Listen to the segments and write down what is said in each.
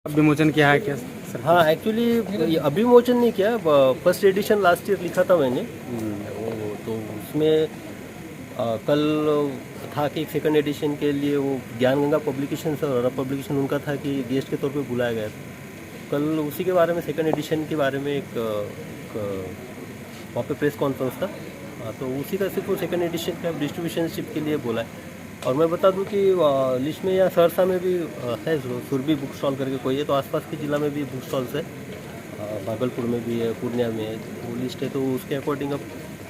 विमोचन किया है क्या सर? हाँ, एक्चुअली अभी विमोचन नहीं किया, फर्स्ट एडिशन लास्ट ईयर लिखा था मैंने। वो तो उसमें कल था कि सेकंड एडिशन के लिए वो ज्ञान गंगा पब्लिकेशन और पब्लिकेशन उनका था कि गेस्ट के तौर पे बुलाया गया था। कल उसी के बारे में, सेकंड एडिशन के बारे में एक वहाँ पे प्रेस कॉन्फ्रेंस था। तो उसी का सिर्फ वो सेकंड एडिशन का डिस्ट्रीब्यूशनशिप के लिए बोला है। और मैं बता दूं कि लिस्ट में यहाँ सहरसा में भी है, सुरभि बुक स्टॉल करके कोई है, तो आसपास के ज़िला में भी बुक स्टॉल्स है, भागलपुर में भी है, पूर्णिया में है, वो लिस्ट है, तो उसके अकॉर्डिंग अब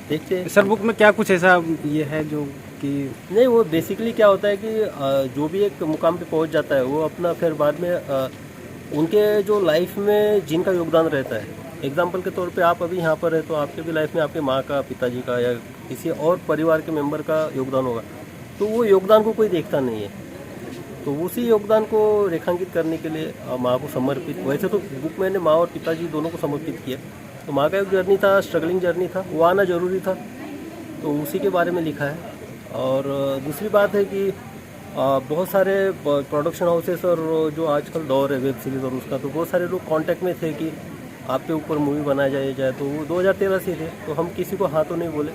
देखते हैं। सर बुक में क्या कुछ ऐसा ये है जो कि नहीं, वो बेसिकली क्या होता है कि जो भी एक मुकाम पे पहुंच जाता है वो अपना फिर बाद में उनके जो लाइफ में जिनका योगदान रहता है, एग्जाम्पल के तौर पे आप अभी यहाँ पर है तो आपके भी लाइफ में आपके माँ का, पिताजी का या किसी और परिवार के मेंबर का योगदान होगा, तो वो योगदान को कोई देखता नहीं है, तो उसी योगदान को रेखांकित करने के लिए माँ को समर्पित, वैसे तो बुक मैंने माँ और पिताजी दोनों को समर्पित किया। तो माँ का एक जर्नी था, स्ट्रगलिंग जर्नी था, वो आना ज़रूरी था, तो उसी के बारे में लिखा है। और दूसरी बात है कि बहुत सारे प्रोडक्शन हाउसेस और जो आजकल दौर है वेब सीरीज़ और उसका, तो बहुत सारे लोग कांटेक्ट में थे कि आपके ऊपर मूवी बनाया जाए, तो वो 2013 से थे, तो हम किसी को हाँ तो नहीं बोले।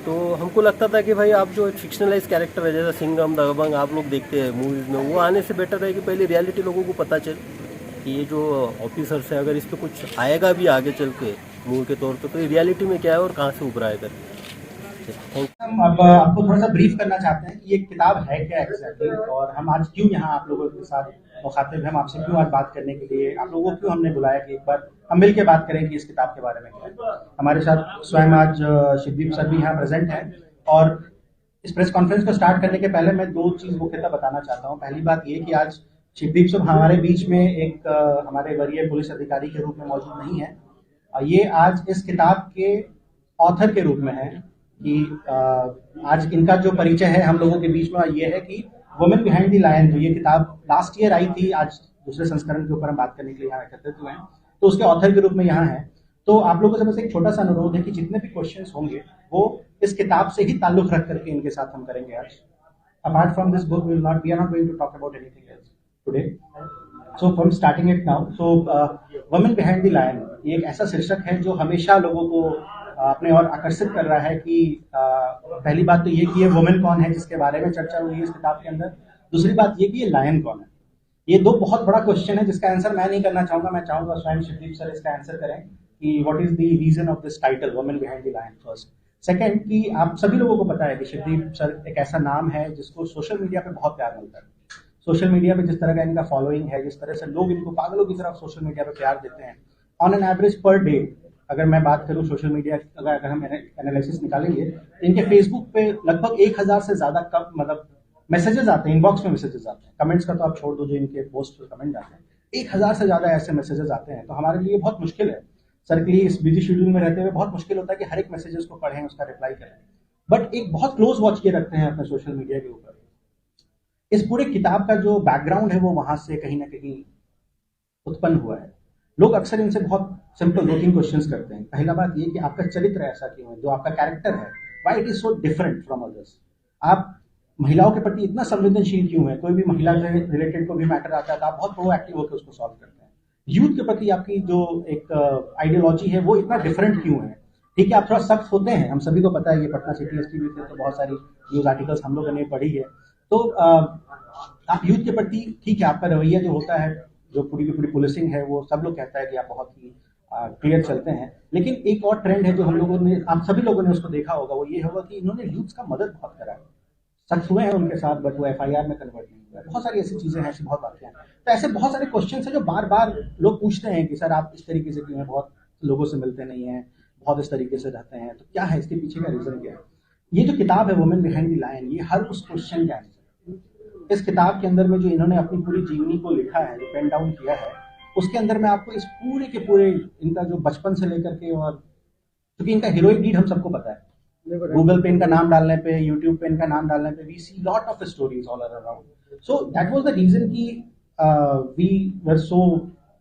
तो हमको लगता था कि भाई आप जो फिक्शनलाइज कैरेक्टर है, जैसा सिंघम दबंग आप लोग देखते हैं मूवीज़ में, वो आने से बेटर है कि पहले रियलिटी लोगों को पता चले कि ये जो ऑफिसर्स है, अगर इस पर कुछ आएगा भी आगे चल के मूवी के तौर पे, तो ये रियलिटी में क्या है और कहाँ से उभरा है करके। थैंक हम अब आपको थोड़ा सा ब्रीफ करना चाहते हैं कि ये किताब है क्या एग्जैक्टली, और हम आज क्यों यहाँ आप लोगों के साथ मुखातिब हैं, हम आपसे क्यों आज बात करने के लिए आप लोगों को क्यों हमने बुलाया कि एक बार हम मिल के बात करें कि इस किताब के बारे में क्या है। हमारे साथ स्वयं आज शिवदीप सर भी यहाँ प्रेजेंट हैं, और इस प्रेस कॉन्फ्रेंस को स्टार्ट करने के पहले मैं दो चीज मुख्यतः बताना चाहता हूँ। पहली बात ये कि आज शिवदीप सर हमारे बीच में एक हमारे वरीय पुलिस अधिकारी के रूप में मौजूद नहीं है, ये आज इस किताब के ऑथर के रूप में है कि आज इनका जो परिचय है हम लोगों के बीच में ये है कि वुमेन बिहाइंड द लायन, जो ये किताब लास्ट ईयर आई थी, आज दूसरे संस्करण के ऊपर हम बात करने के लिए यहाँ एकत्रित हुए हैं, तो उसके ऑथर के रूप में यहाँ है। तो आप लोगों से बस एक छोटा सा अनुरोध है कि जितने भी क्वेश्चंस होंगे वो इस किताब से ही ताल्लुक रख करके इनके साथ हम करेंगे आज। Apart from this book we are not going to talk about anything else today. So from starting it now, so women behind the lion ये एक ऐसा शीर्षक है जो हमेशा लोगों को अपने और आकर्षित कर रहा है कि पहली बात तो ये कि ये वुमेन कौन है जिसके बारे में चर्चा हुई है इस किताब के अंदर। दूसरी बात ये कि ये लायन कौन है। ये दो बहुत बड़ा क्वेश्चन है जिसका आंसर मैं नहीं करना चाहूंगा, मैं चाहूंगा स्वयं शिवदीप सर इसका आंसर करें कि what is the reason of this title women behind the lion. First, second कि आप सभी लोगों को पता है कि शिवदीप सर एक ऐसा नाम है जिसको सोशल मीडिया पे बहुत प्यार मिलता है। सोशल मीडिया पे जिस तरह का इनका फॉलोइंग है, जिस तरह से लोग इनको पागलों की तरफ सोशल मीडिया पे प्यार देते हैं, on an average per day अगर मैं बात करूं सोशल मीडिया, अगर हम एनालिसिस निकालेंगे तो इनके फेसबुक पे लगभग 1000 से ज्यादा कम मतलब मैसेजेस आते हैं, इनबॉक्स में मैसेजेस आते हैं, कमेंट्स का तो आप छोड़ दो, जो इनके पोस्ट पर कमेंट आते हैं 1000 से ज्यादा ऐसे मैसेजेस आते हैं। तो हमारे लिए बहुत मुश्किल है, सर के लिए इस बिजी शेड्यूल में रहते हुए बहुत मुश्किल होता है कि हर एक मैसेजेस को पढ़ें, उसका रिप्लाई करें, बट एक बहुत क्लोज वॉच किए रखते हैं अपने सोशल मीडिया के ऊपर। इस पूरे किताब का जो बैकग्राउंड है वो वहां से कहीं ना कहीं उत्पन्न हुआ है। लोग अक्सर इनसे बहुत सिंपल 2-3 क्वेश्चंस करते हैं। पहला बात ये कि आपका चरित्र ऐसा क्यों है, जो आपका कैरेक्टर है, why it is so different from others. आप महिलाओं के प्रति इतना संवेदनशील क्यों है, कोई भी महिला से रिलेटेड कोई भी मैटर आता है तो आप बहुत प्रोएक्टिव होकर उसको सॉल्व करते हैं। यूथ के प्रति आपकी जो एक आइडियोलॉजी है वो इतना डिफरेंट क्यों है। ठीक है, आप थोड़ा सख्त होते हैं, हम सभी को पता है, ये पटना सिटी एसटी भी थे तो बहुत सारी न्यूज आर्टिकल्स हम लोगों ने पढ़ी है। तो आप यूथ के प्रति, ठीक है, आपका रवैया जो होता है, जो पूरी की पूरी पुलिसिंग है, वो सब लोग कहता है कि आप बहुत ही क्लियर चलते हैं। लेकिन एक और ट्रेंड है जो हम लोगों ने, आप सभी लोगों ने उसको देखा होगा, वो ये होगा कि इन्होंने यूथ का मदद बहुत करा है। सख्त हुए हैं उनके साथ, बट वो एफआईआर में कन्वर्ट नहीं हुआ है। बहुत सारी ऐसी चीजें हैं, ऐसी बहुत बातें हैं। तो ऐसे बहुत सारे क्वेश्चन हैं जो बार बार लोग पूछते हैं कि सर आप इस तरीके से क्यों हैं, बहुत लोगों से मिलते नहीं हैं, बहुत इस तरीके से रहते हैं, तो क्या है इसके पीछे का रीजन क्या है। ये जो किताब है वुमेन बिहाइंड द लायन, ये हर उस क्वेश्चन का आंसर। इस किताब के अंदर में जो इन्होंने अपनी पूरी जीवनी को लिखा है, जो पेन डाउन किया है, उसके अंदर में आपको इस पूरे के पूरे इनका जो बचपन से लेकर के, और क्योंकि इनका हीरोइक डीड हम सबको पता है, गूगल पे इनका नाम डालने पे, यूट्यूब पे इनका नाम डालने पे we see lot of stories all around. So that was the reason कि वी वर सो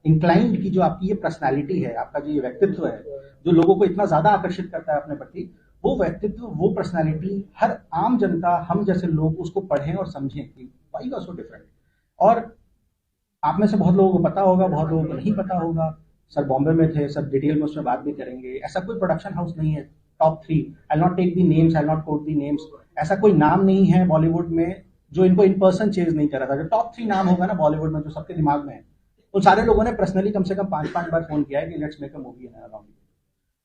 इंक्लाइंड कि जो आपकी ये पर्सनालिटी है, आपका जो ये व्यक्तित्व है, जो लोगों को इतना ज्यादा आकर्षित करता है अपने प्रति, वो व्यक्तित्व, वो पर्सनालिटी हर आम जनता, हम जैसे लोग उसको पढ़ें और समझें कि वाई वाज सो डिफरेंट। और आप में से बहुत लोगों को पता होगा, बहुत लोगों को नहीं पता होगा। सर बॉम्बे में थे, सर डिटेल में उसमें बात भी करेंगे। ऐसा कोई प्रोडक्शन हाउस नहीं है top 3, I not take the names, I not quote the names, ऐसा कोई नाम नहीं है बॉलीवुड में जो इनको इन पर्सन चेज नहीं कर रहा था। जो टॉप 3 नाम होगा ना बॉलीवुड में, जो सबके दिमाग में है, उन सारे लोगों ने पर्सनली कम से कम 5-5 बार फोन किया है कि let's make a movie in around,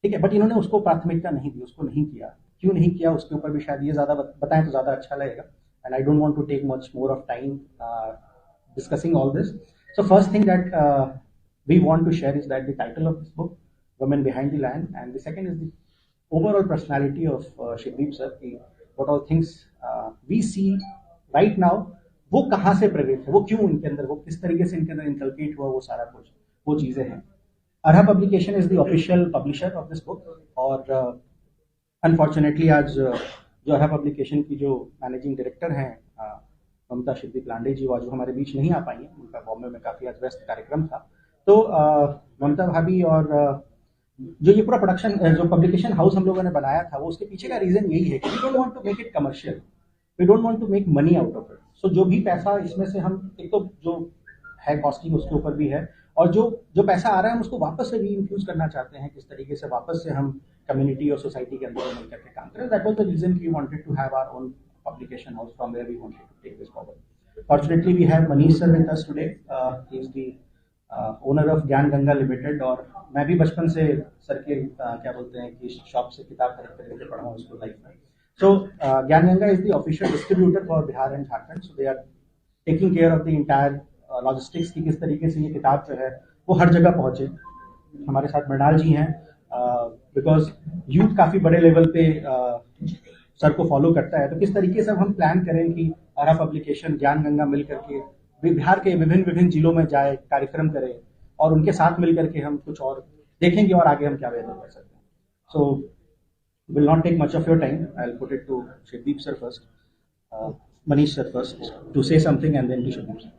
ठीक है। बट इन्होंने उसको प्राथमिकता नहीं दी, उसको नहीं किया। क्यों नहीं किया उसके ऊपर भी शायद ये ज़्यादा बताएं तो ज़्यादा अच्छा लगेगा। And I don't want to take much more of time discussing all this. So first thing that we want to share is that the title of this book, Women Behind the Lion, and the second is the overall personality of Shivdeep sir. What all things we see right now, वो कहाँ से प्रेरित है, वो क्यों इनके अंदर, वो किस तरीके से इनके अंदर इंकलकेट हुआ, वो सारा कुछ वो चीज़ें हैं। अरहा publication is the official publisher of this book, और अनफॉर्चुनेटली आज जो अरहा पब्लिकेशन की जो मैनेजिंग डायरेक्टर हैं ममता शिवदीप लांडे जी, वो आज हमारे बीच नहीं आ पाई हैं, उनका बॉम्बे में काफ़ी आज व्यस्त कार्यक्रम था। तो ममता भाभी और जो ये पूरा प्रोडक्शन जो पब्लिकेशन हाउस हम लोगों ने बनाया था, वो उसके पीछे का रीज़न यही है कि we don't want to make it commercial, we don't want to make money out of it. So जो भी पैसा इसमें से हम, एक तो जो है कॉस्टिंग उसके ऊपर भी है, और जो पैसा आ रहा है हम उसको वापस से री इन्फ्यूज करना चाहते हैं, किस तरीके से वापस से हम कम्युनिटी और सोसाइटी के अंदर मिल करके काम करें। That was the reason we wanted to have our own publication house from where we wanted to take this forward. Fortunately, we have Manish sir with us today. He is the owner of ज्ञान Ganga limited, और मैं भी बचपन से sir के क्या बोलते हैं कि शॉप से किताब खरीद कर पढ़ा हूँ स्कूल लाइफ में। So Gyan Ganga is the official distributor for Bihar and Jharkhand. So they are taking care of the entire logistics की, किस तरीके से ये किताब जो है वो हर जगह पहुँचे। हमारे साथ मृणाल जी हैं, बिकॉज यूथ काफ़ी बड़े लेवल पे सर को फॉलो करता है, तो किस तरीके से हम प्लान करें कि अरहा पब्लिकेशन ज्ञान गंगा मिल करके बिहार के विभिन्न जिलों में जाए, कार्यक्रम करे, और उनके साथ मिल करके हम कुछ और देखेंगे और आगे हम क्या बेहतर कर सकते हैं। So will not take much of your time, I will put it to Shivdeep sir first, Manish sir first to say something, and then to Shivdeep sir.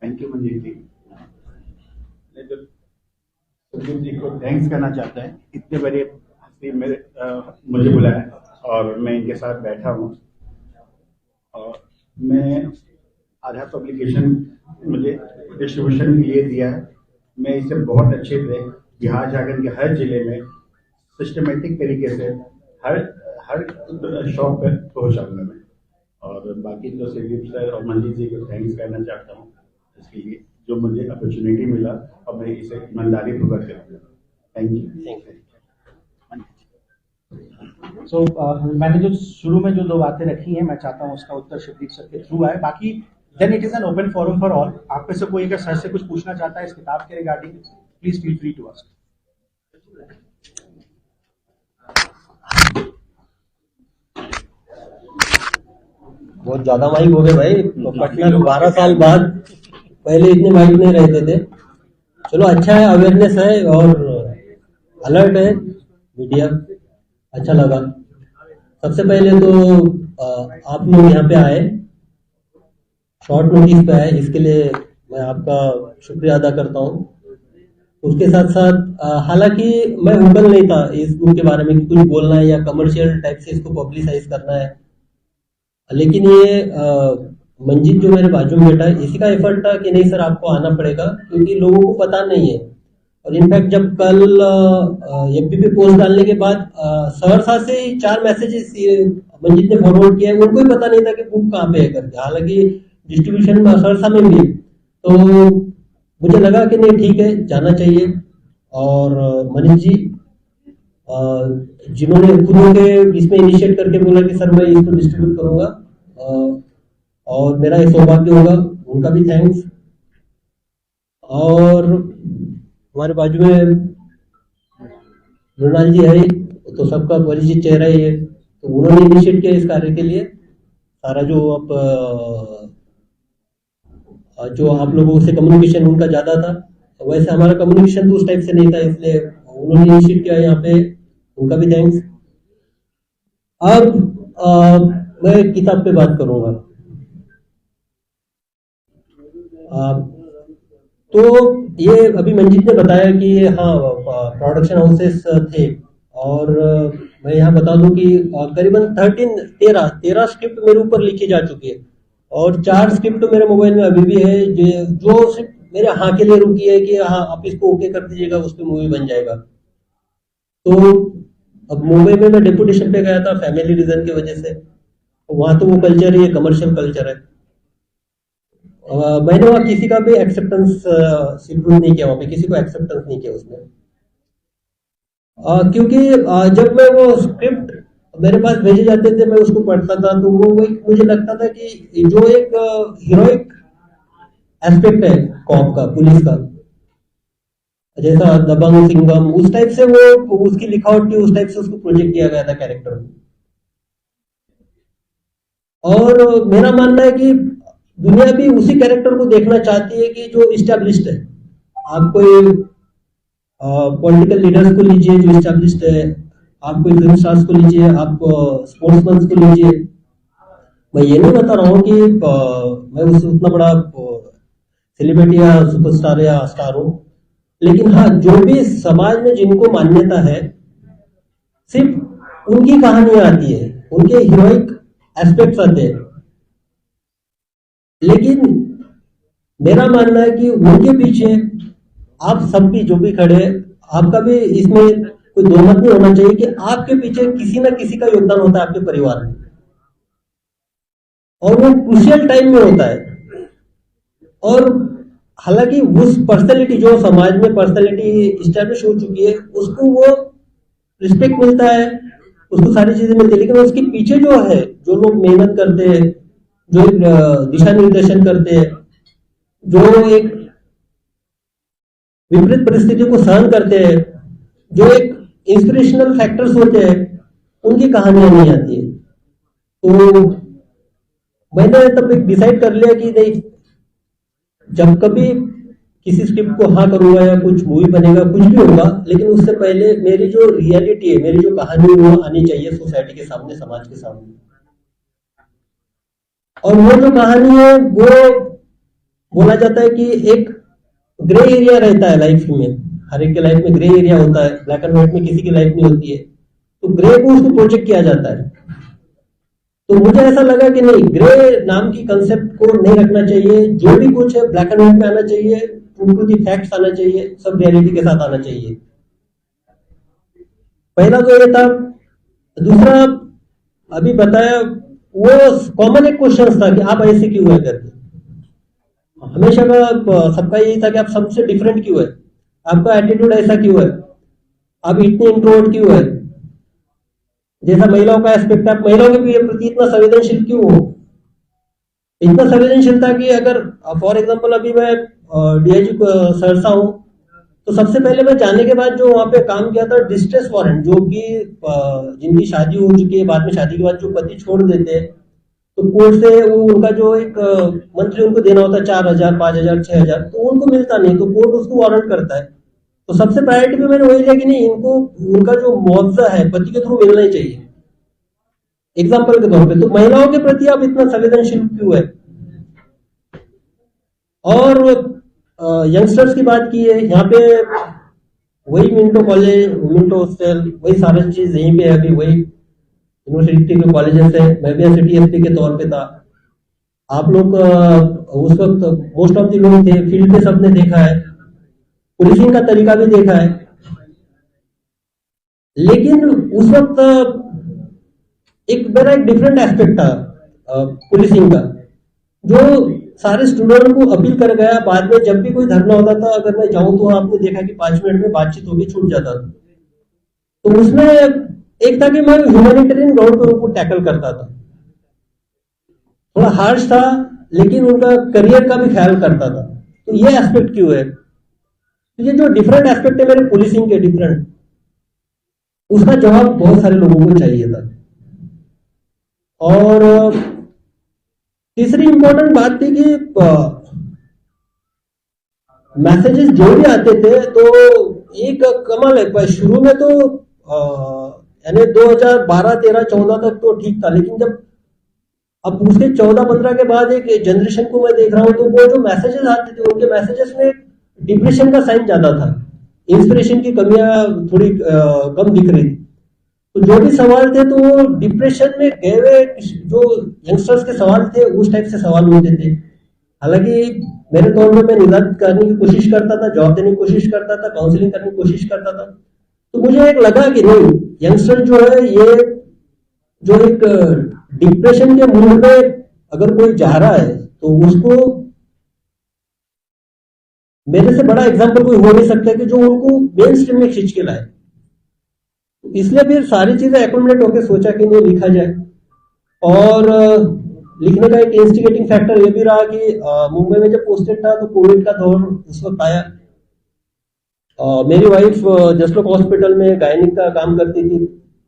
Thank you Manjeet ji. Shivdeep ji को थैंक्स करना चाहता है, इतने बड़े मेरे मुझे बुलाया और मैं इनके साथ बैठा हूँ। और मैं आधा पब्लिकेशन मुझे डिस्ट्रीब्यूशन के लिए दिया है। मैं इसे बहुत अच्छे से बिहार झारखंड के हर जिले में सिस्टमेटिक तरीके से हर शॉप पर पहुँचाऊंगा मैं। और बाकी तो शिवदीप सर और मंजीत जी को थैंक्स करना चाहता हूँ इसके लिए, जो मुझे अपॉर्चुनिटी मिला और मैं इसे ईमानदारी पूर्वक करूँगा। Thank you. सो मैंने जो शुरू में जो दो बातें रखी हैं, मैं चाहता हूँ उसका उत्तर शिवदीप सर के थ्रू आए। बाकी then it is an open forum for all. आप में से कोई अगर सर से कुछ पूछना चाहता है इस किताब के regarding, please feel free to ask. बहुत ज्यादा माइक हो गए भाई, तो पटना 12 साल बाद, पहले इतने माइक नहीं रहते थे। चलो अच्छा है, अवेयरनेस है और अलर्ट है मीडिया, अच्छा लगा। सबसे पहले तो आप लोग यहाँ पे आए, शॉर्ट नोटिस पे आए, इसके लिए मैं आपका शुक्रिया अदा करता हूँ। उसके साथ साथ हालांकि मैं ओपन नहीं था इस बुक के बारे में कि कुछ बोलना है या कमर्शियल टाइप से इसको पब्लिसाइज करना है, लेकिन ये मंजीत जो मेरे बाजू में बैठा है, इसी का एफर्ट था कि नहीं सर आपको आना पड़ेगा, क्योंकि लोगों को पता नहीं है। और इनफैक्ट जब कल एफबी पे पोस्ट डालने के बाद सहरसा से 4 मैसेजेस मंजीत ने फॉरवर्ड किया है, उनको ही पता नहीं था कि बुक कहाँ पे है करके, हालांकि डिस्ट्रीब्यूशन में सहरसा में भी। तो मुझे लगा कि नहीं ठीक है, जाना चाहिए। और मनीष जी जिन्होंने खुद के इसमें इनिशिएट करके बोला कि सर मैं इसको डिस्ट्रीब्यूट करूंगा, और मेरा ये सौभाग्य होगा, उनका भी थैंक्स। और हमारे बाजू में मृणाल जी है, तो सबका परिचित चेहरा ही है, तो उन्होंने इनिशिएट किया इस कार्य के लिए। सारा जो आप लोगों से कम्युनिकेशन उनका ज्यादा था, वैसे हमारा कम्युनिकेशन तो उस टाइप से नहीं था, इसलिए उन्होंने इनिशिएट किया यहाँ पे, उनका भी थैंक्स। अब मैं किताब पे बात करूंगा। तो ये अभी मंजीत ने बताया कि हाँ प्रोडक्शन हाउसेस थे, और मैं यहाँ बता दूं कि करीबन 13 स्क्रिप्ट मेरे ऊपर लिखी जा चुकी है, और 4 स्क्रिप्ट तो मेरे मोबाइल में अभी भी है जो सिर्फ मेरे हाँ के लिए रुकी है कि हाँ आप इसको ओके कर दीजिएगा, उस पर मूवी बन जाएगा। तो अब मुंबई में मैं डेपुटेशन पे गया था फैमिली रीजन की वजह से, वहां तो वो कल्चर ही है, कमर्शियल कल्चर है। मैंने वहाँ किसी का भी एक्सेप्टेंस सिंपल नहीं किया, वहाँ पे किसी को एक्सेप्टेंस नहीं किया उसमें। क्योंकि जब मैं वो स्क्रिप्ट मेरे पास भेजे जाते थे, मैं उसको पढ़ता था, तो वो एक मुझे लगता था कि जो एक हीरोइक एस्पेक्ट है कॉप का, पुलिस का, जैसा दबंग सिंघम, उस टाइप से वो उसकी लिखावट थी, उस टाइप से उसको प्रोजेक्ट किया गया था कैरेक्टर में। और मेरा मानना है कि दुनिया भी उसी कैरेक्टर को देखना चाहती है कि जो इस्टेब्लिश्ड है। आप कोई पॉलिटिकल लीडर्स को लीजिए जो इस्टेब्लिश्ड है, आप कोई फिल्म स्टार्स को लीजिए, आप स्पोर्ट्समैन को लीजिए। मैं ये नहीं बता रहा हूँ कि मैं उससे उतना बड़ा सेलिब्रिटी या सुपरस्टार या स्टार हूँ, लेकिन हाँ जो भी समाज में जिनको मान्यता है सिर्फ उनकी कहानियां आती है, उनके हीरोइक एस्पेक्ट्स आते हैं। लेकिन मेरा मानना है कि उनके पीछे आप सब भी जो भी खड़े, आपका भी इसमें कोई दो मत नहीं होना चाहिए कि आपके पीछे किसी ना किसी का योगदान होता है आपके परिवार में, और वो क्रूशियल टाइम में होता है। और हालांकि उस पर्सनैलिटी जो समाज में पर्सनैलिटी इस्टेब्लिश हो चुकी है उसको वो रिस्पेक्ट मिलता है, उसको सारी चीजें मिलती है, लेकिन उसके पीछे जो है, जो लोग मेहनत करते हैं, जो एक दिशा निर्देशन करते हैं, जो एक विपरीत परिस्थितियों को सहन करते हैं, जो एक इंस्पिरेशनल फैक्टर्स होते हैं, उनकी कहानियां नहीं आती है। तो मैंने तब एक डिसाइड कर लिया कि नहीं, जब कभी किसी स्क्रिप्ट को हाँ करूंगा या कुछ मूवी बनेगा, कुछ भी होगा, लेकिन उससे पहले मेरी जो रियलिटी है, मेरी जो कहानी है वो आनी चाहिए सोसाइटी के सामने, समाज के सामने। और वो जो कहानी है वो बोला जाता है कि एक ग्रे एरिया रहता है लाइफ में, हर एक के लाइफ में ग्रे एरिया होता है, ब्लैक एंड व्हाइट में किसी की लाइफ नहीं होती है, तो ग्रे को उसको प्रोजेक्ट किया जाता है। तो मुझे ऐसा लगा कि नहीं, ग्रे नाम की कंसेप्ट को नहीं रखना चाहिए, जो भी कुछ है ब्लैक एंड व्हाइट में आना चाहिए, ट्रू टू दी फैक्ट्स आना चाहिए, सब रियलिटी के साथ आना चाहिए। पहला तो ये था। दूसरा, अभी बताया वो कॉमन एक क्वेश्चन था कि आप ऐसे क्यों है करके। हमेशा का सबका यही था कि आप सबसे डिफरेंट क्यों है, आपका एटीट्यूड ऐसा क्यों है, आप इतने इंट्रोवर्ट क्यों है, जैसा महिलाओं का एस्पेक्ट, आप महिलाओं के प्रति इतना संवेदनशील क्यों हो। इतना संवेदनशील था कि अगर फॉर एग्जांपल अभी मैं डीआईजी सरसा हूं, तो सबसे पहले मैं जाने के बाद जो वहां पे काम किया था, डिस्ट्रेस वारंट, जो कि जिनकी शादी हो चुकी है, बाद में शादी के बाद जो पति छोड़ देते हैं, तो कोर्ट से वो उनका जो एक मंथली उनको देना होता है 4,000, 5,000, 6,000, तो उनको मिलता नहीं, तो कोर्ट उसको वारंट करता है। तो सबसे प्रायोरिटी पे मैंने वही लिया कि नहीं, इनको उनका जो मुआवजा है पति के थ्रू मिलना ही चाहिए, एग्जाम्पल के तौर पे। तो महिलाओं के प्रति आप इतना संवेदनशील क्यों है। और यंगस्टर्स की बात की है, यहाँ पे वही मिंटो कॉलेज, मिंटो हॉस्टल, वही सारी चीज यहीं पे है, अभी वही यूनिवर्सिटी के कॉलेजेस है। मैं भी सिटीएसपी के तौर पे था। आप लोग उस वक्त मोस्ट ऑफ द लोग थे, फील्ड पे सबने देखा है, पुलिसिंग का तरीका भी देखा है। लेकिन उस वक्त एक मेरा एक डिफरेंट एस्पेक्ट था पुलिसिंग का, जो सारे स्टूडेंट को अपील कर गया। बाद में जब भी कोई धरना होता था, अगर मैं जाऊं तो आपने देखा कि 5 मिनट में बातचीत होगी, छूट जाता था। तो उसमें एक था कि मैं ह्यूमैनिटेरियन ग्राउंड पर उनको टैकल करता था। थोड़ा हार्श था, लेकिन उनका करियर का भी ख्याल करता था। तो ये एस्पेक्ट क्यों है, तो ये जो डिफरेंट एस्पेक्ट है मेरे पुलिसिंग के डिफरेंट, उसका जवाब बहुत सारे लोगों को चाहिए था। और तीसरी इंपॉर्टेंट बात थी कि मैसेजेस जो भी आते थे, तो एक कमाल है, शुरू में तो यानी 2012, 13, 14 तक तो ठीक था, लेकिन जब अब उसके 14-15 के बाद एक जनरेशन को मैं देख रहा हूं, तो वो जो मैसेजेस आते थे, उनके मैसेजेस में डिप्रेशन का साइन ज्यादा था, इंस्पिरेशन की कमियां थोड़ी कम दिख रही थी। तो जो भी सवाल थे तो वो डिप्रेशन में गए हुए जो यंगस्टर्स के सवाल थे उस टाइप से सवाल होते थे। हालांकि मेरे तौर में मैं निदान करने की कोशिश करता था, जवाब देने की कोशिश करता था, काउंसलिंग करने की कोशिश करता था। तो मुझे एक लगा कि नहीं, यंगस्टर जो है ये जो एक डिप्रेशन के मूड में अगर कोई जा रहा है तो उसको मेरे से बड़ा एग्जाम्पल कोई हो नहीं सकता कि जो उनको मेन स्ट्रीम में खींच के लाए। इसलिए फिर सारी चीजें एकोमोडेट होकर सोचा कि नहीं लिखा जाए। और लिखने का एक इंस्टिगेटिंग फैक्टर ये भी रहा कि मुंबई में जब पोस्टेड था तो कोविड का दौर उस वक्त आया। मेरी वाइफ जसलोक हॉस्पिटल में गायनिक का काम करती थी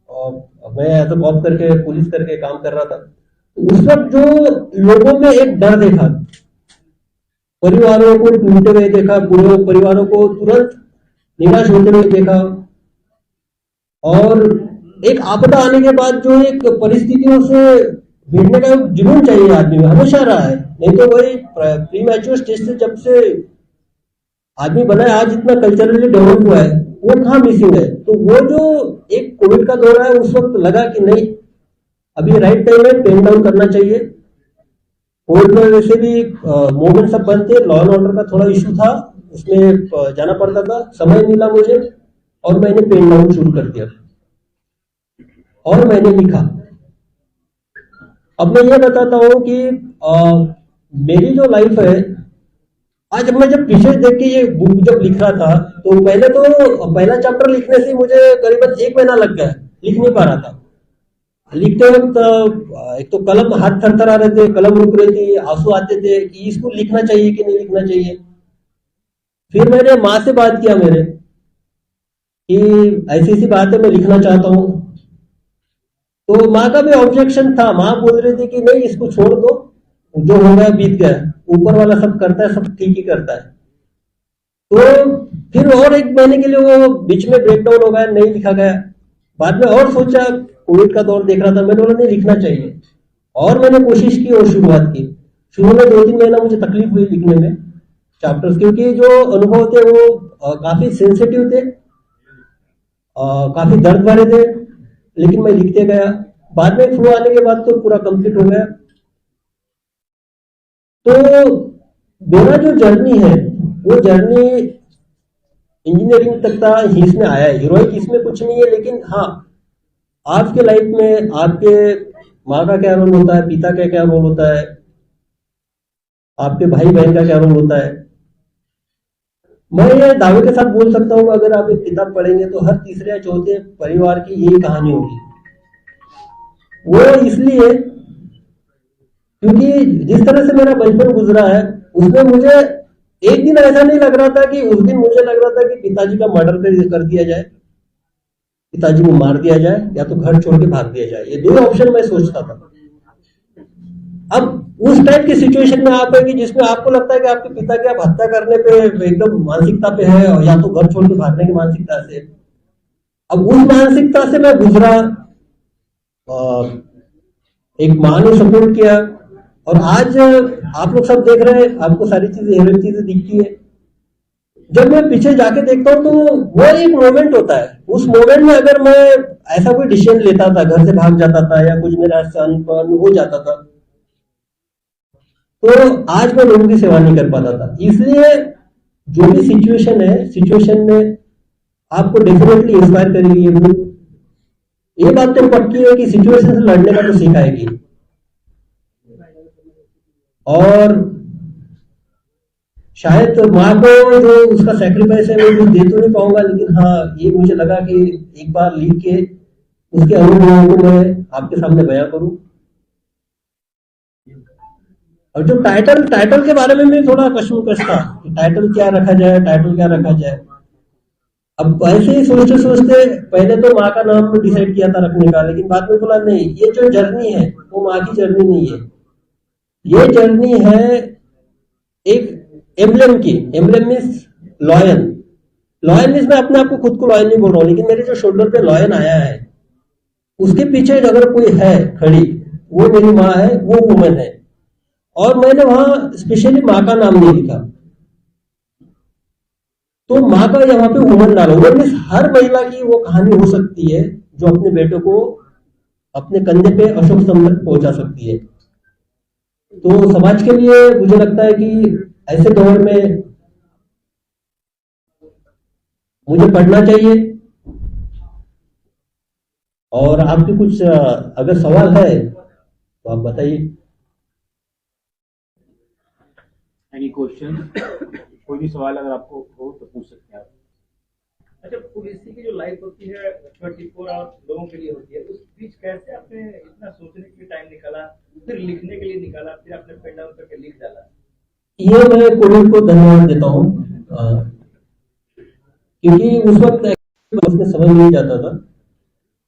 और मैं एज अ कॉप करके पुलिस करके काम कर रहा था। तो उस वक्त जो लोगों में एक डर देखा, परिवारों को टूटते हुए देखा, पूरे परिवारों को तुरंत निराश होते हुए देखा, और एक आपदा आने के बाद जो एक परिस्थितियों से भिड़ने का जुनून चाहिए आदमी में हमेशा रहा है। नहीं तो वही प्री मैच्योर स्टेज से जब से आदमी बना है, आज इतना कल्चरली डेवलप हुआ है, वो कहाँ मिसिंग है। तो वो जो एक कोविड का दौर है उस वक्त लगा कि नहीं, अभी राइट टाइम है, पेन डाउन करना चाहिए। कोविड में वैसे भी मूवमेंट सब बंद थे, लॉ एंड ऑर्डर का थोड़ा इशू था, उसमें जाना पड़ता था, समय मिला मुझे और मैंने पेन डाउन शुरू कर दिया और मैंने लिखा। अब मैं ये बताता हूं कि मेरी जो लाइफ है, आज मैं जब पीछे देख के ये बुक जब लिख रहा था तो पहले तो पहला चैप्टर लिखने से मुझे करीबन 1 महीना लग गया, लिख नहीं पा रहा था। लिखते वक्त एक तो कलम हाथ थरथरा रहे थे, कलम रुक रही थी, आंसू आते थे कि इसको लिखना चाहिए कि नहीं लिखना चाहिए। फिर मैंने माँ से बात किया मेरे कि ऐसी ऐसी बात है, मैं लिखना चाहता हूँ। तो माँ का भी ऑब्जेक्शन था, माँ बोल रही थी कि नहीं इसको छोड़ दो, जो हो गया बीत गया, ऊपर वाला सब करता है, सब ठीक ही करता है। तो फिर और 1 महीने के लिए वो बीच में ब्रेकडाउन हो गया, नहीं लिखा गया। बाद में और सोचा, कोविड का दौर देख रहा था, मैंने बोला नहीं लिखना चाहिए और मैंने कोशिश की और शुरुआत की। शुरू में 2-3 महीना मुझे तकलीफ हुई लिखने में चैप्टर्स, क्योंकि जो अनुभव थे वो काफी सेंसिटिव थे, काफी दर्द भरे थे, लेकिन मैं लिखते गया। बाद में फ्लो आने के बाद तो पूरा कंप्लीट हो गया। तो मेरा जो जर्नी है वो जर्नी इंजीनियरिंग तक था, इसमें आया है, हीरोइक इसमें कुछ नहीं है। लेकिन हाँ, आपके लाइफ में आपके माँ का क्या रोल होता है, पिता का क्या रोल होता है, आपके भाई बहन का क्या रोल होता है। मैं ये दावे के साथ बोल सकता हूँ, अगर आप एक किताब पढ़ेंगे तो हर तीसरे या चौथे परिवार की यही कहानी होगी। वो इसलिए क्योंकि जिस तरह से मेरा बचपन गुजरा है उसमें मुझे एक दिन ऐसा नहीं लग रहा था कि उस दिन मुझे लग रहा था कि पिताजी का मर्डर कर दिया जाए, पिताजी को मार दिया जाए, या तो घर छोड़ के भाग दिया जाए। ये 2 ऑप्शन मैं सोचता था। अब उस टाइप की सिचुएशन में आप है कि जिसमें आपको लगता है कि आपके पिता की आप हत्या करने पे एकदम मानसिकता पे है, और या तो घर छोड़ के भागने की मानसिकता से। अब उस मानसिकता से मैं गुजरा, एक माँ ने सपोर्ट किया, और आज आप लोग सब देख रहे हैं, आपको सारी चीजें दिखती है। जब मैं पीछे जाके देखता हूँ तो वो एक मोमेंट होता है। उस मोमेंट में अगर मैं ऐसा कोई डिसीजन लेता था, घर से भाग जाता था या कुछ मेरा अनपन हो जाता था, तो आज मैं लोगों की सेवा नहीं कर पाता था। इसलिए जो भी सिचुएशन है, सिचुएशन में आपको डेफिनेटली इंस्पायर करेगी ये बुक। ये बात तो पक्की है कि सिचुएशन से लड़ने का तो सिखाएगी। और शायद माँ को जो उसका सैक्रिफाइस है मैं दे तो नहीं पाऊंगा, लेकिन हाँ ये मुझे लगा कि एक बार लिख के उसके अनुभवों को मैं आपके सामने बयां करूं। और जो टाइटल के बारे में भी थोड़ा कश्मकश था कि टाइटल क्या रखा जाए। अब ऐसे ही सोचते सोचते पहले तो माँ का नाम डिसाइड किया था रखने का, लेकिन बाद में बोला नहीं, ये जो जर्नी है वो माँ की जर्नी नहीं है, ये जर्नी है एक एम्बलेम की। एम्बलेम मीन्स लॉयन मीन्स मैं अपने आप को खुद को लॉयन नहीं बोल रहा हूँ, लेकिन मेरे जो शोल्डर पे लॉयन आया है उसके पीछे अगर कोई है खड़ी, वो मेरी माँ है, वो वुमन है। और मैंने वहां स्पेशली माँ का नाम नहीं लिखा, तो माँ का यहाँ पे वुमन डाला। वुमन मीन्स हर महिला की वो कहानी हो सकती है जो अपने बेटे को अपने कंधे पे अशोक स्तंभ तक पहुंचा सकती है। तो समाज के लिए मुझे लगता है कि ऐसे दौर में मुझे पढ़ना चाहिए। और आपके कुछ अगर सवाल है तो आप बताइए। Any question? कोई भी सवाल अगर आपको हो तो पूछ सकते हैं आप। अच्छा, पुलिस की जो लाइफ होती है 24 आवर लोगों के लिए होती है, उस बीच कैसे आपने इतना सोचने के लिए टाइम निकाला, फिर लिखने के लिए निकाला, फिर आपने पेन डाउन करके लिख डाला? ये मैं कोविड को धन्यवाद देता हूँ, क्योंकि उस वक्त उसमें समझ नहीं जाता था।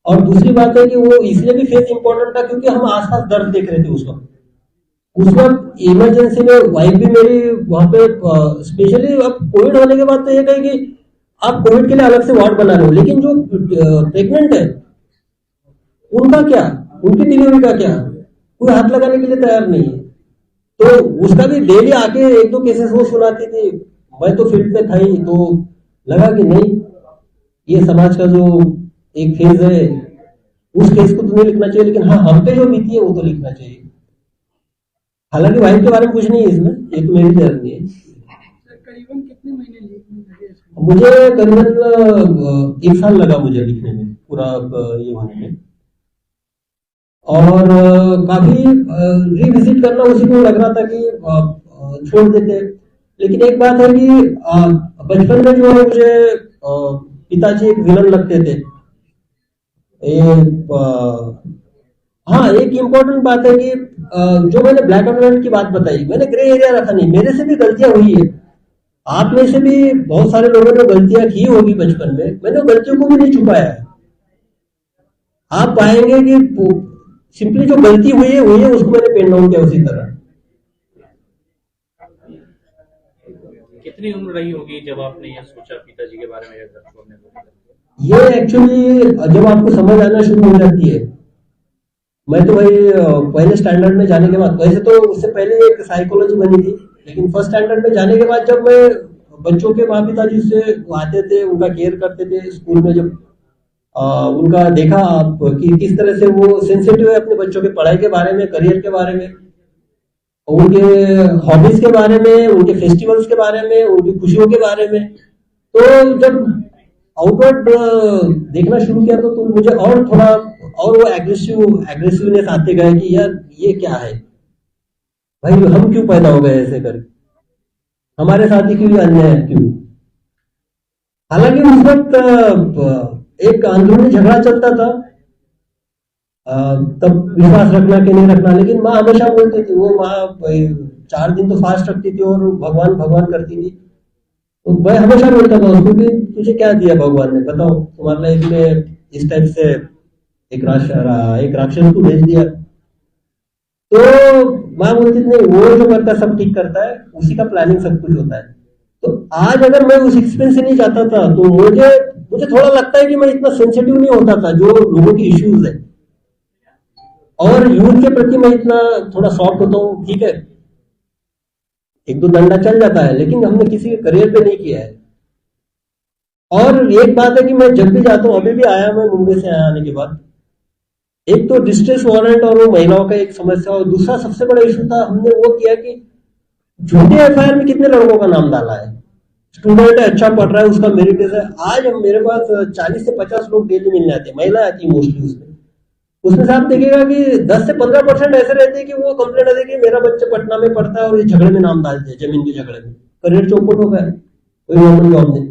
और दूसरी बात है कि वो इसलिए भी फेस इंपॉर्टेंट था क्योंकि हम आसपास दर्द देख रहे थे उस वक्त इमरजेंसी में वाइफ भी मेरी वहां पे, स्पेशली अब कोविड होने के बाद तो ये कहे कि आप कोविड के लिए अलग से वार्ड बना रहे हो, लेकिन जो प्रेग्नेंट है उनका क्या, उनकी डिलीवरी का क्या, कोई हाथ लगाने के लिए तैयार नहीं है। तो उसका भी डेली आके 1-2 केसेस वो सुनाती थी। मैं तो फील्ड पे था ही, तो लगा कि नहीं, ये समाज का जो एक फेज है उस केस को तो नहीं लिखना चाहिए, लेकिन हाँ हम पे जो बीती है वो तो लिखना चाहिए। हालांकि वाइफ के बारे में कुछ नहीं है इसमें, ये तो मेरी जर्नी है। करीबन कितने महीने लगे? मुझे करीबन 1 साल लगा मुझे लिखने में, पूरा ये होने में। और काफी रिविजिट करना उसी को लग रहा था कि छोड़ देते। लेकिन एक बात है कि बचपन में जो है मुझे पिताजी एक विलन लगते थे। हाँ, एक इम्पोर्टेंट बात है कि जो मैंने ब्लैक एंड व्हाइट की बात बताई, मैंने ग्रे एरिया रखा नहीं। मेरे से भी गलतियां हुई है, आप में से भी बहुत सारे लोगों ने गलतियां की होगी बचपन में, मैंने गलतियों को भी नहीं छुपाया है। आप पाएंगे कि सिंपली जो गलती हुई है उसको मैंने पेन डाउन किया उसी तरह। कितनी उम्र रही होगी जब आपने ये सोचा पिताजी के बारे में ये घर छोड़ने को? ये एक्चुअली जब आपको समझ आना शुरू हो जाती है। मैं तो भाई पहले स्टैंडर्ड में जाने के बाद, वैसे तो उससे पहले एक साइकोलॉजी बनी थी, लेकिन फर्स्ट स्टैंडर्ड में जाने के बाद जब मैं बच्चों के माँ पिताजी से आते थे, उनका केयर करते थे स्कूल में, जब उनका देखा आप कि किस तरह से वो सेंसिटिव है अपने बच्चों के पढ़ाई के बारे में, करियर के बारे में, उनके हॉबीज के बारे में, उनके फेस्टिवल्स के बारे में, उनकी खुशियों के बारे में, तो जब आउटवर्ड देखना शुरू किया तो मुझे और थोड़ा और वो एग्रेसिवनेस आते गए कि यार ये क्या है भाई, हम क्यों पैदा हो गए ऐसे करके, हमारे साथ ही क्यों अन्याय है, क्यों। हालांकि उस वक्त एक अंदरूनी झगड़ा चलता था, तब विश्वास रखना कि नहीं रखना, लेकिन माँ हमेशा बोलती थी, वो माँ 4 दिन तो फास्ट रखती थी और भगवान भगवान करती थी। तो मैं हमेशा बोलता था उसको कि तुझे क्या दिया भगवान ने, बताओ, तुम्हारे लाइफ में इस टाइप से एक राक्षस को भेज दिया। तो माँ बोलती थी नहीं, वो जो करता है सब ठीक करता है, उसी का प्लानिंग सब कुछ होता है। तो आज अगर मैं उस एक्सपीरियंस से नहीं जाता था तो मुझे थोड़ा लगता है कि मैं इतना सेंसिटिव नहीं होता था जो लोगों की इश्यूज है, और यूथ के प्रति मैं इतना थोड़ा सॉफ्ट होता हूँ। ठीक है, 1-2 डंडा चल जाता है, लेकिन हमने किसी के करियर पे नहीं किया है। और एक बात है कि मैं जब भी जाता हूँ, अभी भी आया मैं मुंबई से आने के बाद, एक तो डिस्ट्रेस वारंट और वो महिलाओं का एक समस्या, और दूसरा सबसे बड़ा इशू था, हमने वो किया कि झूठे एफआईआर में कितने लड़कों का नाम डाला है। स्टूडेंट है, अच्छा पढ़ रहा है, उसका मेरिट है। आज मेरे पास 40 से 50 लोग डेली मिलने आते हैं, महिला आती है मोस्टली। उसमें से आप देखिएगा कि 10 से 15% ऐसे रहते हैं कि वो कंप्लेंट आती है कि मेरा बच्चा पटना में पढ़ता है और ये झगड़े में नाम डालते हैं, जमीन के झगड़े में, करियर चौपट हो गया, कोई गवर्नमेंट जॉब नहीं।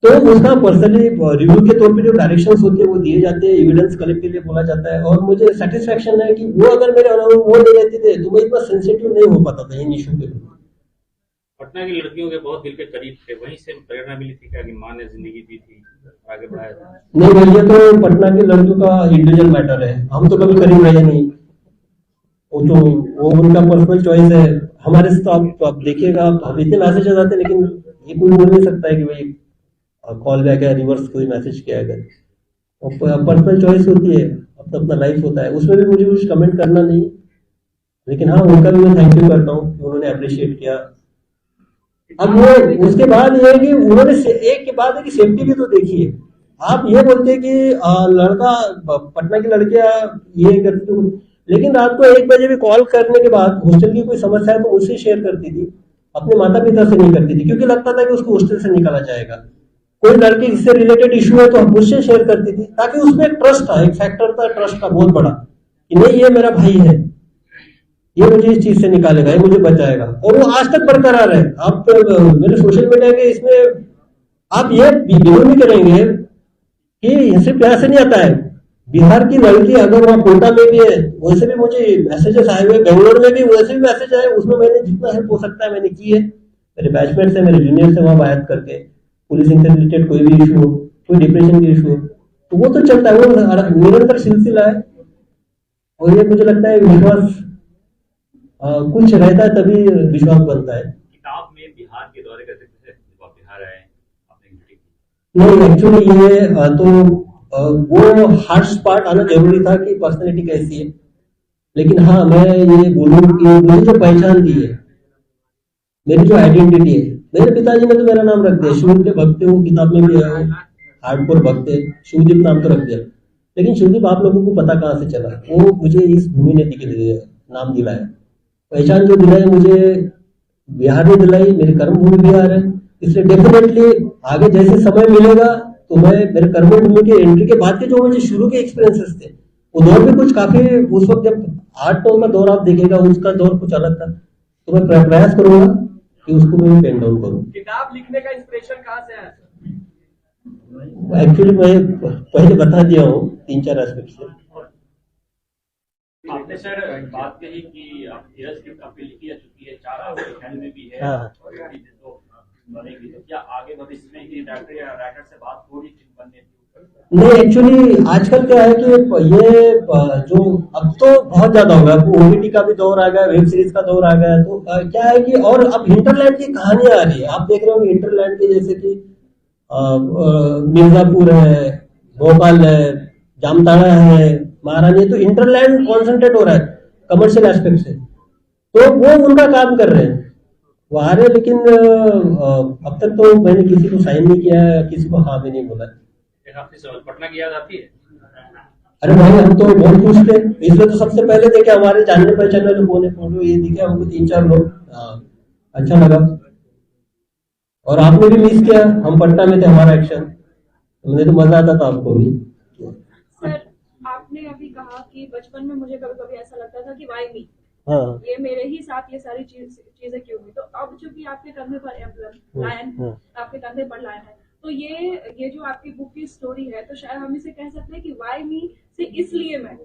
तो उसका पर्सनली रिव्यू के तौर पे जो डायरेक्शंस होते हैं वो दिए जाते हैं, एविडेंस कलेक्ट के लिए बोला जाता है, और मुझे सेटिस्फेक्शन है कि वो अगर मेरे अनुभव वो नहीं रहते थे तो मैं इतना सेंसिटिव नहीं हो पाता था इन इशू पे। पटना की लड़कियों के बहुत दिल के करीब थे, वहीं से प्रेरणा मिली थी क्या कि माँ ने जिंदगी दी थी, आगे बढ़ाया था? नहीं भैया, तो पटना की लड़कियों का इंडिविजुअल मैटर है, हम तो कभी करीब रहे नहीं, वो उनका पर्सनल चॉइस है। हमारे से तो आप देखिएगा, हम इतने मैसेजेस आते हैं, लेकिन ये कोई बोल नहीं सकता है कि भाई कॉल बैक है, रिवर्स कोई मैसेज किया अगर, पर्सनल चॉइस होती है, अपना अपना लाइफ होता है, उसमें भी मुझे कुछ कमेंट करना नहीं। लेकिन हाँ, उनका भी मैं थैंक यू करता हूँ कि उन्होंने अप्रिशिएट किया। अब वो उसके बाद ये है कि उन्होंने एक के बाद है कि सेफ्टी भी तो देखी है। आप ये बोलते हैं कि लड़का पटना की लड़कियां ये करती थी, लेकिन रात को 1 बजे भी कॉल करने के बाद हॉस्टल की कोई समस्या है तो मुझसे शेयर करती थी, अपने माता पिता से नहीं करती थी, क्योंकि लगता था कि उसको हॉस्टल से निकाला जाएगा। कोई लड़की इससे रिलेटेड इशू है तो मुझसे शेयर करती थी, ताकि उसमें एक ट्रस्ट था, एक फैक्टर था ट्रस्ट का बहुत बड़ा, कि नहीं ये मेरा भाई है, ये मुझे इस चीज से निकालेगा, ये मुझे बचाएगा, और वो आज तक बरकरार है। आप मेरे सोशल मीडिया के इसमें आप ये बिलीव नहीं करेंगे कि सिर्फ प्यार से नहीं आता है, बिहार की लड़की अगर वहाँ कोटा में भी है, वैसे भी मुझे मैसेजेस आए हुए, बेंगलोर में भी वैसे भी मैसेज आए, उसमें मैंने जितना हेल्प हो सकता है मैंने की है। मेरे बैचमेट से, मेरे जूनियर से वहाँ बात करके, पुलिसिंग से रिलेटेड कोई भी इशू हो, कोई डिप्रेशन की इशू हो, तो वो तो चलता है, वो निरंतर सिलसिला है। और ये मुझे लगता है विश्वास कुछ रहता है तभी विश्वास बनता है। किताब में बिहार के दौरे का जिक्र है, जब आप बिहार आए नहीं, एक्चुअली ये तो वो हार्श पार्ट आना जरूरी था कि पर्सनैलिटी कैसी है, लेकिन हाँ मैं ये बोलूँ कि मुझे जो पहचान दी है, मेरी जो आइडेंटिटी है, मेरे पिताजी ने तो मेरा नाम रख दिया, शिव के भक्त, वो किताब में भी है, हार्डकोर भक्त है, शिवदीप नाम तो रख दिया, लेकिन शिवदीप आप लोगों को पता कहाँ से चला, वो मुझे इस भूमि ने नाम दिलाया, पहचान जो दिलाई मुझे बिहार ने दिलाई, मेरी कर्म भूमि बिहार है, इसलिए डेफिनेटली आगे जैसे समय मिलेगा तो मैं मेरे कर्म भूमि के एंट्री के बाद के जो मुझे शुरू के एक्सपीरियंसेस थे, वो दौर भी कुछ काफी, उस वक्त जब 8-9 का दौर आप देखेगा, उसका दौर कुछ अलग था, तो मैं प्रयास करूंगा कि उसको मैं पेन डाउन करूं। किताब लिखने का इंस्पिरेशन कहाँ से आया? एक्चुअली मैं पहले बता दिया हूँ 3-4 एस्पेक्ट से। आपने सर बात कही कि आप 13 स्क्रिप्ट आपकी लिखी जा चुकी है, 4 ख्याल में भी है, हाँ। और तो बनेगी, तो क्या आगे भविष्य में कि डायरेक्टर या राइटर से बात हो रही फिल्म बनने की? नहीं, एक्चुअली आजकल क्या है कि ये जो अब तो बहुत ज्यादा हो गया, ओटीटी का भी दौर आ गया, वेब सीरीज का दौर आ गया, तो क्या है कि और अब हिंटरलैंड की कहानियां आ रही है, आप देख रहे हो हिंटरलैंड के, जैसे कि मिर्जापुर है, भोपाल है, जामताड़ा है, महारानी, तो इंटरलैंड कॉन्सेंट्रेट हो रहा है कमर्शियल एस्पेक्ट से, तो वो उनका काम कर रहे हैं वो आ रहे, लेकिन अब तक तो मैंने किसी को साइन नहीं किया है, किसी को हाँ भी नहीं बोला। पटना की याद आती है? अरे भाई हम तो बहुत खुश थे, इसलिए तो सबसे पहले देखे हमारे जानने पहचाने वाले कौन है, फोटो ये दिखे हमको 3-4 लोग, अच्छा लगा, और आपने भी मिस किया, हम पटना में थे, हमारा एक्शन, मुझे तो मजा आता था, आपको भी। सर आपने अभी कहा कि बचपन में मुझे कभी कभी ऐसा लगता था कि वाई मी, हाँ, ये मेरे ही साथ ये सारी चीजें क्यों हुई, तो अब चूंकि आपके कंधे पर लायन, आपके कंधे पर लायन है, तो ये जो आपकी बुक की स्टोरी है, तो शायद हम इसे कह सकते हैं कि वाई मी से इसलिए मैं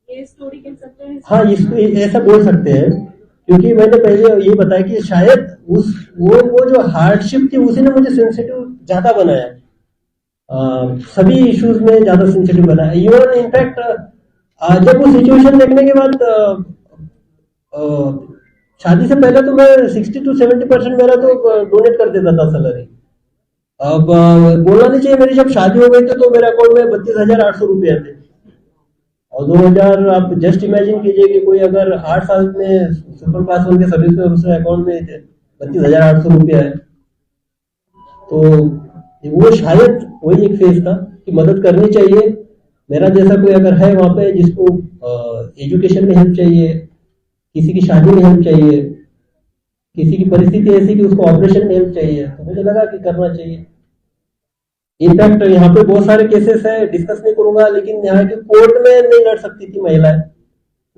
ये स्टोरी कह सकते हैं। हाँ, इसको ऐसा बोल सकते हैं, क्योंकि मैंने पहले ये बताया कि शायद वो जो हार्डशिप थी उसी ने मुझे सेंसिटिव ज्यादा बनाया, सभी इश्यूज में ज्यादा सेंसिटिव बनाया। इवन इनफैक्ट जब वो सिचुएशन देखने के बाद शादी से पहले तो मैं 60-70% मेरा तो डोनेट कर देता था सैलरी। अब बोलना नहीं चाहिए, मेरी जब शादी हो गई थी तो मेरे अकाउंट में 32,800 रुपये थे, और 2000 आप जस्ट इमेजिन कीजिए कि कोई अगर 8 साल में सुपर पास होने के सर्विस में उसके अकाउंट में 32,800 रुपया है, तो वो शायद वही एक फेज था कि मदद करनी चाहिए। मेरा जैसा कोई अगर है वहां पे जिसको एजुकेशन में हेल्प चाहिए, किसी की शादी में हेल्प चाहिए, किसी की परिस्थिति ऐसी कि उसको ऑपरेशन में हेल्प चाहिए, तो मुझे लगा कि करना चाहिए। इनफैक्ट यहाँ पे बहुत सारे केसेस है, डिस्कस नहीं करूंगा, लेकिन यहाँ की कोर्ट में नहीं लड़ सकती थी महिलाएं,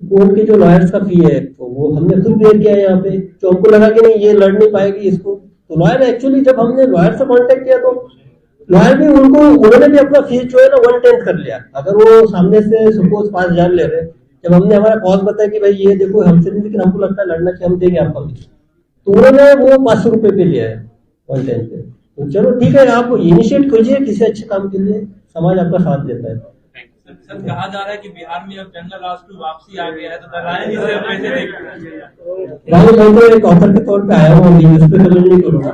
कोर्ट के जो लॉयर्स का फी है तो वो हमने खुद बेयर किया है यहाँ पे, तो हमको लगा कि नहीं ये लड़ नहीं पाएगी इसको, तो लॉयर एक्चुअली जब हमने लॉयर से कॉन्टेक्ट किया तो लॉयर भी उन्होंने भी अपना फीस जो है ना 1/10 कर लिया। अगर वो सामने से सपोज 5,000 ले रहे, जब हमने हमारा कॉज बताया कि भाई ये देखो हमसे नहीं, लेकिन हमको लगता है लड़ना चाहिए, हम देंगे आपका फीस, तो उन्होंने वो 500 रुपए पे लिया है 1/10 पे। तो चलो ठीक है, आप इनिशिएट कीजिए किसी अच्छे काम के लिए, समाज आपका साथ देता है। सर कहा जा रहा है कि बिहार में अब जंगल राज की वापसी आ गया है, तो दलाली से कैसे देखते हैं? मैं तो एक ऑथर के तौर पे आया हूँ, उस पर कमेंट नहीं करूंगा।